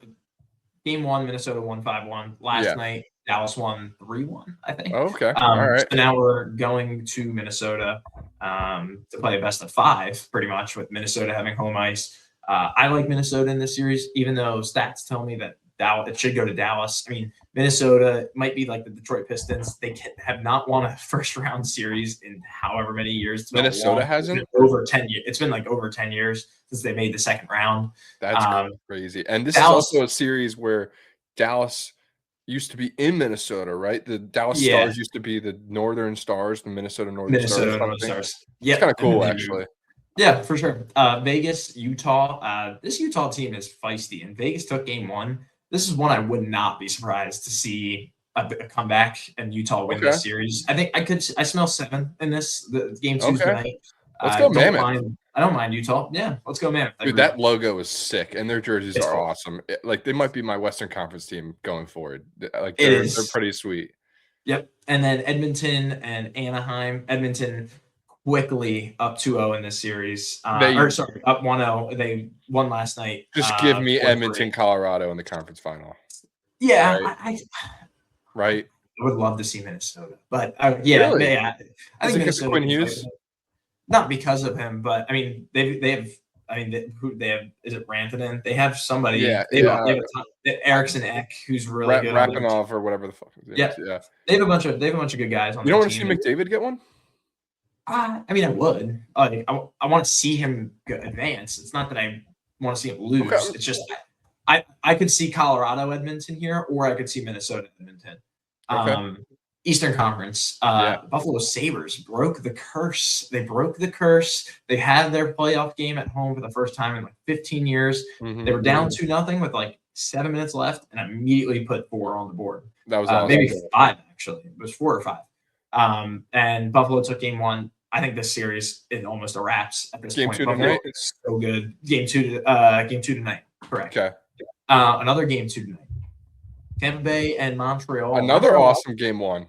game 1, Minnesota won 5-1. Last night, Dallas won 3-1, I think. Oh, okay. All right. So now we're going to Minnesota to play a best of 5, pretty much, with Minnesota having home ice. I like Minnesota in this series, even though stats tell me that it should go to Dallas. I mean, Minnesota might be like the Detroit Pistons. They have not won a first-round series in however many years. Minnesota hasn't? Over 10 years. It's been like over 10 years since they made the second round. That's crazy. And this Dallas, is also a series where Dallas used to be in Minnesota, right? The Dallas Stars used to be the Northern Stars, the Minnesota Northern Stars. Yeah, it's kind of cool, actually. Yeah, for sure. Vegas, Utah. This Utah team is feisty, and Vegas took game 1. This is one I would not be surprised to see a comeback and Utah win this series. I think I smell 7 in this. The game 2 tonight. Let's go Mammoth. I don't mind Utah. Yeah, let's go Mammoth. Dude, that logo is sick, and their jerseys are awesome. Like, they might be my Western Conference team going forward. Like, they're pretty sweet. Yep. And then Edmonton and Anaheim. Edmonton quickly up 2-0 in this series. Up 1-0. They won last night. Just give me Edmonton, Colorado in the conference final. Yeah, right. I would love to see Minnesota, but really? I think Minnesota. Quinn Hughes? Not because of him, but I mean they have. I mean, who they have? Is it Rantanen? They have somebody. They have Eriksson Ek, who's really good. Rapanov or whatever the fuck. Yeah. They have a bunch of good guys on. You don't want to see McDavid get one? I mean, I would. I want to see him advance. It's not that I want to see him lose. Okay. It's just I could see Colorado Edmonton here, or I could see Minnesota Edmonton. Okay. Eastern Conference. Yeah. Buffalo Sabres broke the curse. They broke the curse. They had their playoff game at home for the first time in like 15 years. They were down 2-0 with like 7 minutes left, and immediately put 4 on the board. That was awesome. Maybe 5 actually. It was 4 or 5. And Buffalo took game 1. I think this series is almost a wraps at this Game point. 2 Buffalo tonight. is so good. Game two tonight. Correct. Okay. Another game 2 tonight. Tampa Bay and Montreal. Another awesome game 1.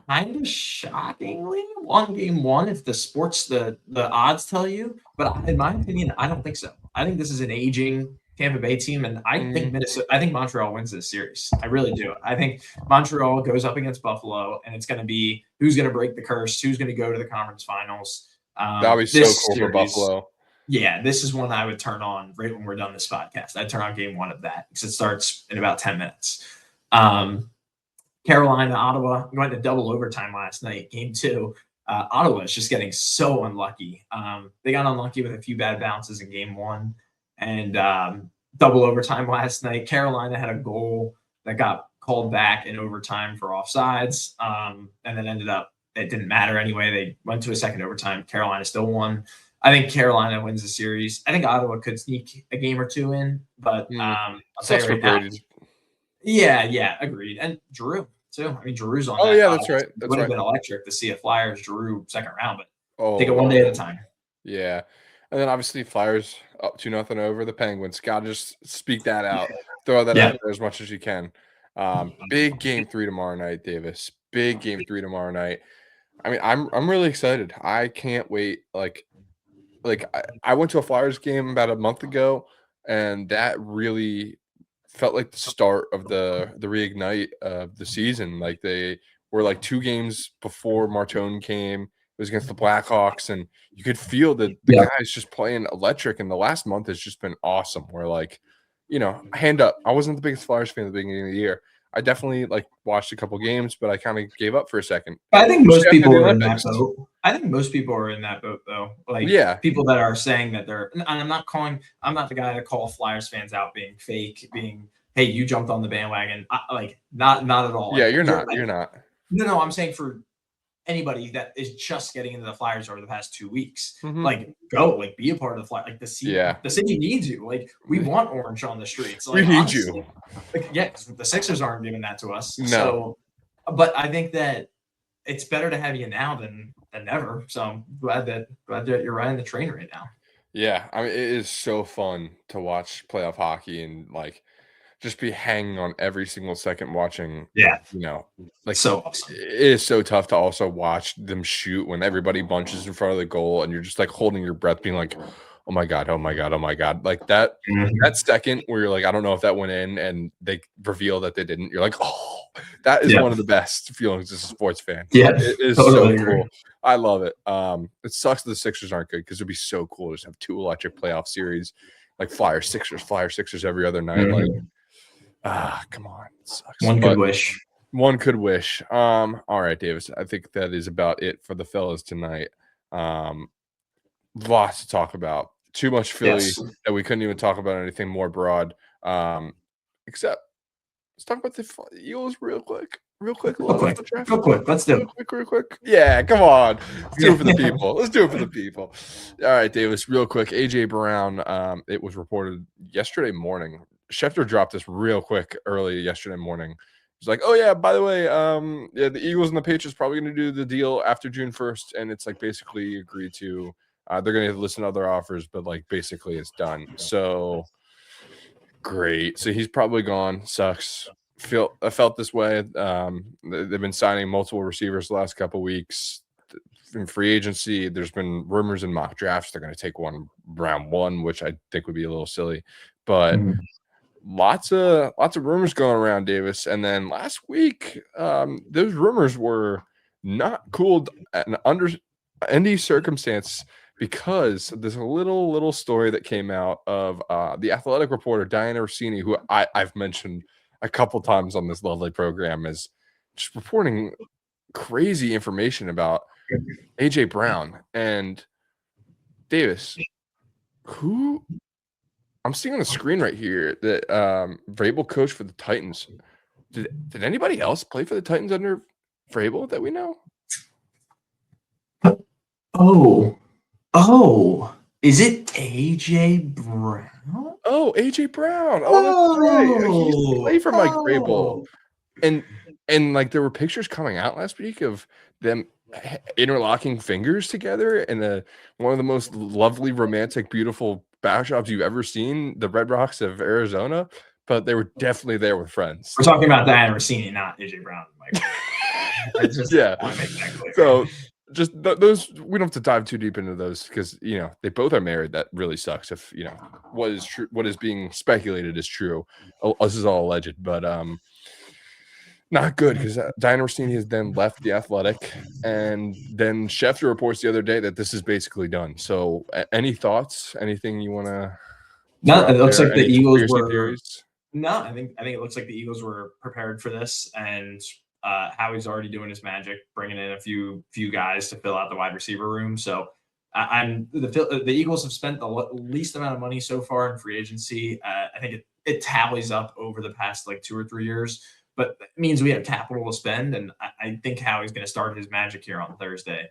Kind of shockingly won game 1 if the odds tell you, but in my opinion, I don't think so. I think this is an aging Tampa Bay team, and I think Montreal wins this series. I really do. I think Montreal goes up against Buffalo, and it's going to be who's going to break the curse, who's going to go to the conference finals. That would be so cool for Buffalo. Yeah, this is one I would turn on right when we're done this podcast. I'd turn on game 1 of that because it starts in about 10 minutes. Carolina, Ottawa went to double overtime last night, game 2. Ottawa is just getting so unlucky. They got unlucky with a few bad bounces in game 1 and double overtime last night. Carolina had a goal that got called back in overtime for offsides, and then ended up, it didn't matter anyway. They went to a second overtime. Carolina still won. I think Carolina wins the series. I think Ottawa could sneak a game or 2 in, but I'll tell you right now. Yeah, agreed. And Drew too. I mean, Drew's on. Oh yeah, that's right. It would have been electric to see a Flyers Drew second round, but take it one day at a time. Yeah, and then obviously Flyers up 2-0 over the Penguins. Gotta just speak that out. Throw that out there as much as you can. Big game 3 tomorrow night, Davis. Big game 3 tomorrow night. I mean, I'm really excited. I can't wait. Like I went to a Flyers game about a month ago, and that really felt like the start of the reignite of the season. Like they were like 2 games before Martone came. It was against the Blackhawks, and you could feel that the guys just playing electric. And the last month has just been awesome. Where like, hand up, I wasn't the biggest Flyers fan at the beginning of the year. I definitely watched a couple games, but I kind of gave up for a second. I think most people are in that boat. I think most people are in that boat though. People that are saying that they're, and I'm not the guy to call Flyers fans out being fake, being, hey, you jumped on the bandwagon. Not at all. Yeah, you're not. You're not. No, I'm saying for anybody that is just getting into the Flyers over the past 2 weeks, go, be a part of the Flyers. The city needs you. We want orange on the streets. We need you. The Sixers aren't giving that to us. No. So, but I think that it's better to have you now than never. So I'm glad that you're riding the train right now. Yeah, I mean, it is so fun to watch playoff hockey and just be hanging on every single second watching. Yeah. So awesome. It is so tough to also watch them shoot when everybody bunches in front of the goal and you're just holding your breath, being like, oh my God, oh my God, oh my God. That second where you're like, I don't know if that went in, and they reveal that they didn't. You're like, oh, that is one of the best feelings as a sports fan. Yeah. It is totally so cool. I love it. It sucks that the Sixers aren't good because it'd be so cool to just have 2 electric playoff series, Flyers Sixers every other night. Come on. It sucks. One could wish. All right, Davis. I think that is about it for the fellas tonight. Lots to talk about. Too much Philly that we couldn't even talk about anything more broad. Except let's talk about the Eagles real quick. Real quick. Let's do it. Real quick. Yeah, come on. Let's do it for the people. Let's do it for the people. All right, Davis, real quick. AJ Brown, it was reported yesterday morning. Schefter dropped this real quick early yesterday morning. He's like, oh, yeah, by the way, the Eagles and the Patriots probably going to do the deal after June 1st. And it's basically agreed to. They're going to listen to other offers, but basically it's done. So great. So he's probably gone. Sucks. I felt this way. They've been signing multiple receivers the last couple of weeks. In free agency, there's been rumors in mock drafts they're going to take one round 1, which I think would be a little silly. But lots of rumors going around, Davis. And then last week, those rumors were not cooled under any circumstance, because there's a little story that came out of the athletic reporter Diana Rossini, who I've mentioned a couple times on this lovely program, is just reporting crazy information about AJ Brown. And Davis, who I'm seeing on the screen right here that Vrabel coached for the Titans. Did anybody else play for the Titans under Vrabel that we know? Oh, is it AJ Brown? Oh, AJ Brown. Oh, that's right. He used to play Oh, for Mike Vrabel. oh. And like there were pictures coming out last week of them interlocking fingers together in one of the most lovely, romantic, beautiful backdrops you've ever seen, the Red Rocks of Arizona. But they were definitely there with friends. We're talking about Diana Rossini, not AJ Brown. I just Yeah. want to make that clear. So just those, we don't have to dive too deep into those because they both are married. That really sucks if what is true, what is being speculated is true. This is all alleged, but not good because Diana Rossini has then left the Athletic, and then Schefter reports the other day that this is basically done. So, any thoughts? Anything you want to? No, it looks like the Eagles were. Theories? No, I think it looks like the Eagles were prepared for this, and Howie's already doing his magic, bringing in a few guys to fill out the wide receiver room. So, the Eagles have spent the least amount of money so far in free agency. I think it tallies up over the past like 2 or 3 years. But it means we have capital to spend, and I think Howie's going to start his magic here on Thursday.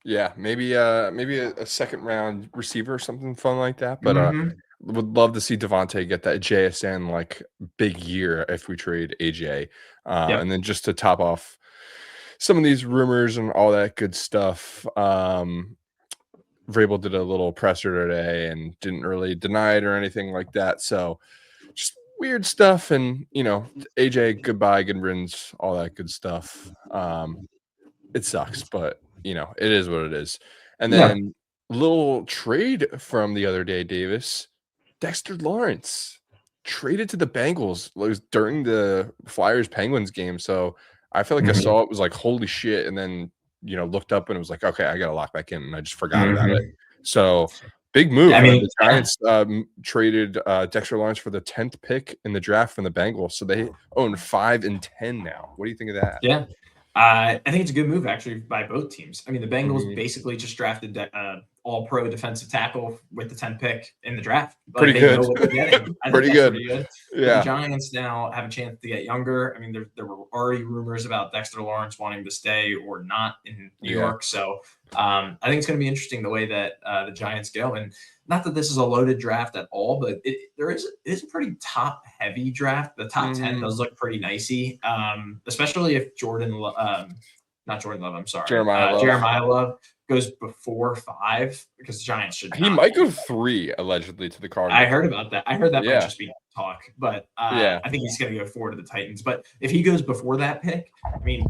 Yeah, maybe a second round receiver or something fun like that. But would love to see Devontae get that JSN like big year if we trade AJ, Yep. And then just to top off some of these rumors and all that good stuff. Vrabel did a little presser today and didn't really deny it or anything like that. So just weird stuff, and AJ, goodbye, good riddance, all that good stuff. It sucks, but it is what it is. And then little trade from the other day, Davis, Dexter Lawrence traded to the Bengals. It was during the Flyers Penguins game, so I feel like I saw it, was like holy shit, and then looked up and it was like, okay, I gotta lock back in, and I just forgot about it. So big move. I mean, the Giants traded Dexter Lawrence for the 10th pick in the draft from the Bengals, so they own 5 and 10 now. What do you think of that? Yeah, I think it's a good move actually by both teams. I mean, the Bengals basically just drafted all-pro defensive tackle with the 10th pick in the draft. Pretty good. Know what they're getting. Pretty good. Yeah. The Giants now have a chance to get younger. I mean, there were already rumors about Dexter Lawrence wanting to stay or not in New York. So I think it's going to be interesting the way that the Giants go. And not that this is a loaded draft at all, but it is a pretty top-heavy draft. The top 10 does look pretty nicey, especially if not Jordan Love, I'm sorry. Jeremiah Love goes before 5 because the Giants should. He might go 3 allegedly to the Cardinals. I heard about that. I heard that might just be talk, but I think he's going to go 4 to the Titans. But if he goes before that pick, I mean,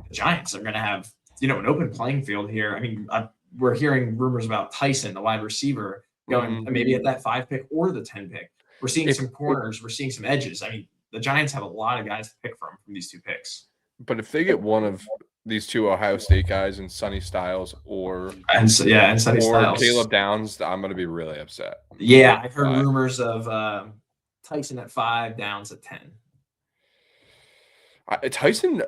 the Giants are going to have an open playing field here. I mean, we're hearing rumors about Tyson, the wide receiver, going maybe at that 5 pick or the 10 pick. We're seeing some corners. We're seeing some edges. I mean, the Giants have a lot of guys to pick from these 2 picks. But if they get one of these 2 Ohio State guys in Sonny Styles or Sonny Styles, Caleb Downs, I'm going to be really upset. Yeah, I've heard rumors of Tyson at 5, Downs at 10. Tyson,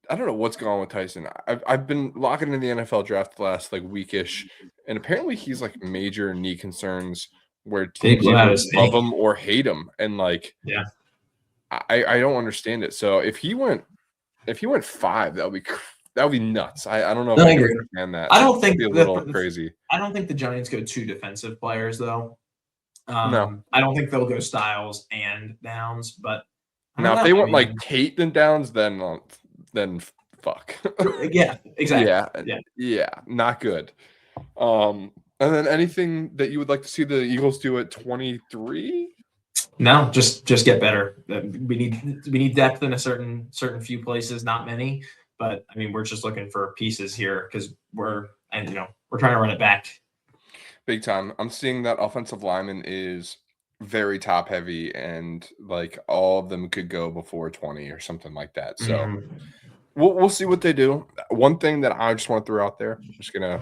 I don't know what's going on with Tyson. I've been locking in the NFL draft the last like weekish, and apparently he's like major knee concerns where teams either love him or hate him, and like I don't understand it. So if he went 5, that would be nuts. I don't know if I can understand that. I don't think it'd be a little crazy. I don't think the Giants go 2 defensive players though. No, I don't think they'll go Styles and Downs, but now if they want like Tate and Downs, then fuck. Yeah, exactly. Yeah, not good. And then anything that you would like to see the Eagles do at 23? No, just get better. We need depth in a certain few places, not many, but I mean we're just looking for pieces here because we're trying to run it back. Big time. I'm seeing that offensive lineman is very top heavy, and like all of them could go before 20 or something like that. So we'll see what they do. One thing that I just want to throw out there, I'm just gonna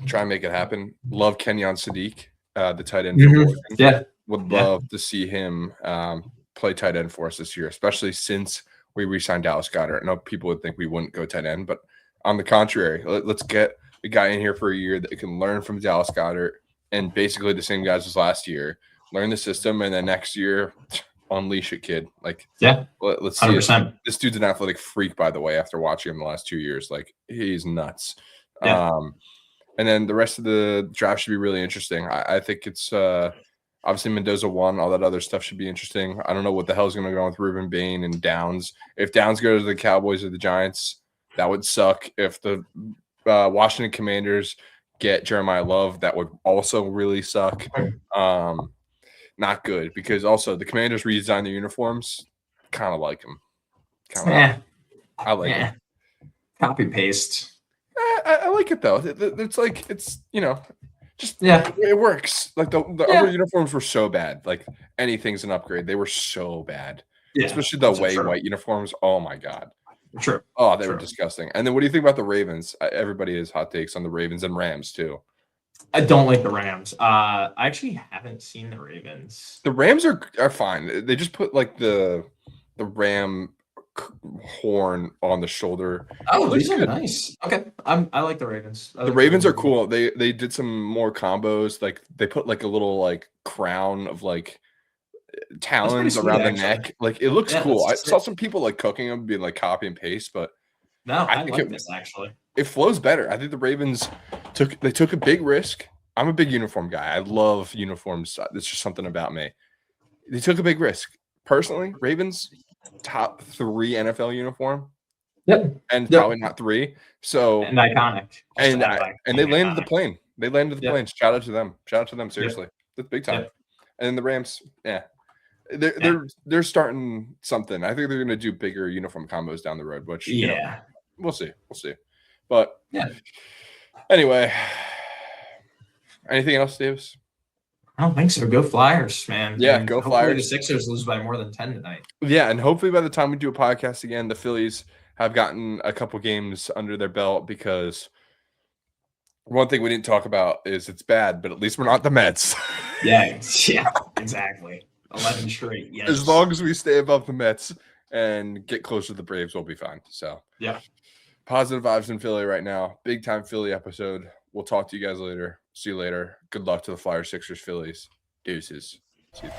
try and make it happen. Love Kenyon Sadiq, the tight end for Oregon. Yeah. Would love to see him play tight end for us this year, especially since we re-signed Dallas Goedert. I know people would think we wouldn't go tight end, but on the contrary, let's get a guy in here for a year that can learn from Dallas Goedert, and basically the same guys as last year. Learn the system, and then next year, unleash it, kid. Like, Yeah, let's see it. 100%. This dude's an athletic freak, by the way. After watching him the last 2 years, like he's nuts. Yeah. And then the rest of the draft should be really interesting. I think it's obviously Mendoza 1. All that other stuff should be interesting. I don't know what the hell's going to go on with Ruben Bain and Downs. If Downs goes to the Cowboys or the Giants, that would suck. If the Washington Commanders get Jeremiah Love, that would also really suck. Not good, because also the Commanders redesigned their uniforms. Kind of like them. I like them. Copy paste. I like it though. It's like just Yeah. it works. Like the other uniforms were so bad. Like anything's an upgrade. They were so bad. Yeah, especially the away white uniforms. Oh my god. True. Oh, they were disgusting. And then what do you think about the Ravens? Everybody has hot takes on the Ravens and Rams too. I don't like the Rams. I actually haven't seen the Ravens. The Rams are fine. They just put like the Ram horn on the shoulder. Oh, these are nice. Okay, I like the Ravens. The Ravens are cool. They did some more combos. Like they put like a little like crown of like talons around the neck. Like it looks cool. I saw some people like cooking them, being like copy and paste, but no, I like this actually. It flows better. I think the Ravens took a big risk. I'm a big uniform guy. I love uniforms. It's just something about me. They took a big risk. Personally, Ravens top 3 NFL uniform. Yep. And probably not 3. So and iconic. And they landed the plane. They landed the plane. Shout out to them. Shout out to them. Seriously. That's big time. And then the Rams, they're starting something. I think they're gonna do bigger uniform combos down the road, which we'll see. But anyway. Anything else, Davis? I don't think so. Go Flyers, man. Yeah, go Flyers. The Sixers lose by more than 10 tonight. Yeah, and hopefully by the time we do a podcast again, the Phillies have gotten a couple games under their belt, because one thing we didn't talk about is it's bad, but at least we're not the Mets. Yeah, exactly. 11 straight. Yes. As long as we stay above the Mets and get closer to the Braves, we'll be fine. So yeah, positive vibes in Philly right now. Big time Philly episode. We'll talk to you guys later. See you later. Good luck to the Flyers, Sixers, Phillies. Deuces. See you.